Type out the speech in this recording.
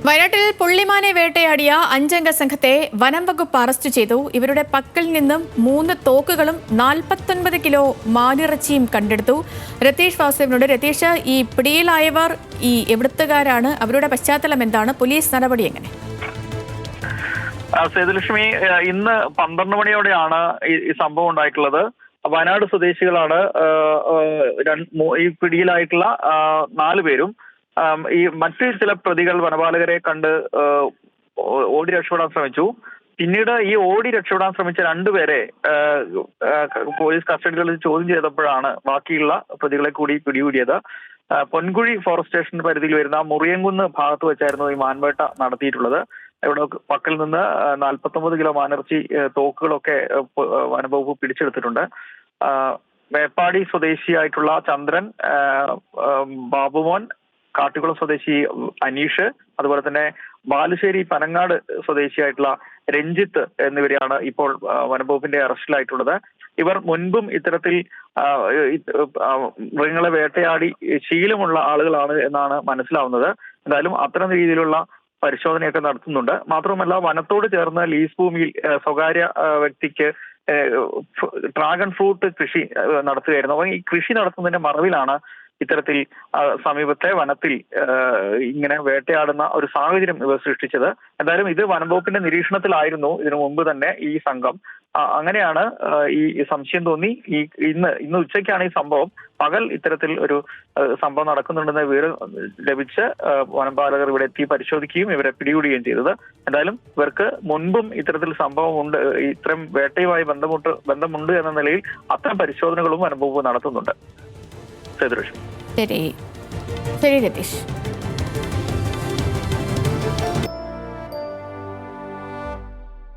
വയനാട്ടിൽ പുള്ളിമാനെ വേട്ടയാടിയ 5 അംഗ സംഘത്തെ വനം വകുപ്പ് അറസ്റ്റ് ചെയ്തു. ഇവരുടെ പക്കൽ നിന്നും 3 തോക്കുകളും 49 കിലോ മാനിറച്ചിയും കണ്ടെടുത്തു. രതീഷ് വാസുദേവനോട്. രതീഷ്, ഈ പിടിയിലായവർ എവിടുത്തുകാരാണ്? അവരുടെ പശ്ചാത്തലം എന്താണ്? പോലീസ് നടപടി എങ്ങനെ? സേതുലക്ഷ്മി, ഇന്ന് 12 മണിയോടെയാണ് ഈ സംഭവം ഉണ്ടായിട്ടുള്ളത്. വയനാട് സ്വദേശികളാണ് ഈ പിടിയിലായിട്ടുള്ള 4 പേരും. ഈ മറ്റ് ചില പ്രതികൾ വനപാലകരെ കണ്ട് ഓടി രക്ഷപ്പെടാൻ ശ്രമിച്ചു. പിന്നീട് ഈ ഓടി രക്ഷപ്പെടാൻ ശ്രമിച്ച 2 പേരെ പോലീസ് കസ്റ്റഡിയിൽ ചോദ്യം ചെയ്തപ്പോഴാണ് ബാക്കിയുള്ള പ്രതികളെ കൂടി പിടികൂടിയത്. പൊൻകുഴി ഫോറസ്റ്റ് സ്റ്റേഷൻ പരിധിയിൽ വരുന്ന മുറിയംകുന്ന് ഭാഗത്ത് വെച്ചായിരുന്നു ഈ മാൻവേട്ട നടത്തിയിട്ടുള്ളത്. ഇവിടെ പക്കൽ നിന്ന് 49 കിലോ മാനിറച്ചി, തോക്കുകളൊക്കെ വനംവകുപ്പ് പിടിച്ചെടുത്തിട്ടുണ്ട്. മേപ്പാടി സ്വദേശിയായിട്ടുള്ള ചന്ദ്രൻ, ബാബുമോൻ, കാട്ടുകുളം സ്വദേശി അനീഷ്, അതുപോലെ തന്നെ ബാലുശ്ശേരി പനങ്ങാട് സ്വദേശിയായിട്ടുള്ള രഞ്ജിത്ത് എന്നിവരെയാണ് ഇപ്പോൾ വനംവകുപ്പിന്റെ അറസ്റ്റിലായിട്ടുള്ളത്. ഇവർ മുൻപും ഇത്തരത്തിൽ മൃഗങ്ങളെ വേട്ടയാടി ശീലമുള്ള ആളുകളാണ് എന്നാണ് മനസ്സിലാവുന്നത്. എന്തായാലും അത്തരം രീതിയിലുള്ള പരിശോധനയൊക്കെ നടത്തുന്നുണ്ട്. മാത്രമല്ല, വനത്തോട് ചേർന്ന് ലീസ് ഭൂമിയിൽ സ്വകാര്യ വ്യക്തിക്ക് ഡ്രാഗൺ ഫ്രൂട്ട് കൃഷി നടത്തുകയായിരുന്നു. അപ്പോൾ ഈ കൃഷി നടത്തുന്നതിന്റെ മറവിലാണ് ഇത്തരത്തിൽ സമീപത്തെ വനത്തിൽ ഇങ്ങനെ വേട്ടയാടുന്ന ഒരു സാഹചര്യം ഇവർ സൃഷ്ടിച്ചത്. എന്തായാലും ഇത് വനംവകുപ്പിന്റെ നിരീക്ഷണത്തിലായിരുന്നു ഇതിനു മുമ്പ് തന്നെ ഈ സംഘം. അങ്ങനെയാണ് ഈ സംശയം തോന്നി. ഇന്ന് ഉച്ചയ്ക്കാണ് ഈ സംഭവം. പകൽ ഇത്തരത്തിൽ ഒരു സംഭവം നടക്കുന്നുണ്ടെന്ന് വിവരം ലഭിച്ച് വനപാലകർ ഇവിടെ എത്തി പരിശോധിക്കുകയും ഇവരെ പിടികൂടുകയും ചെയ്തത്. എന്തായാലും ഇവർക്ക് മുൻപും ഇത്തരത്തിൽ സംഭവമുണ്ട്, ഇത്തരം വേട്ടയുമായി ബന്ധമുണ്ട് എന്ന നിലയിൽ അത്തരം പരിശോധനകളും വനംവകുപ്പ് നടത്തുന്നുണ്ട്. ശരി ശരി രതീഷ്.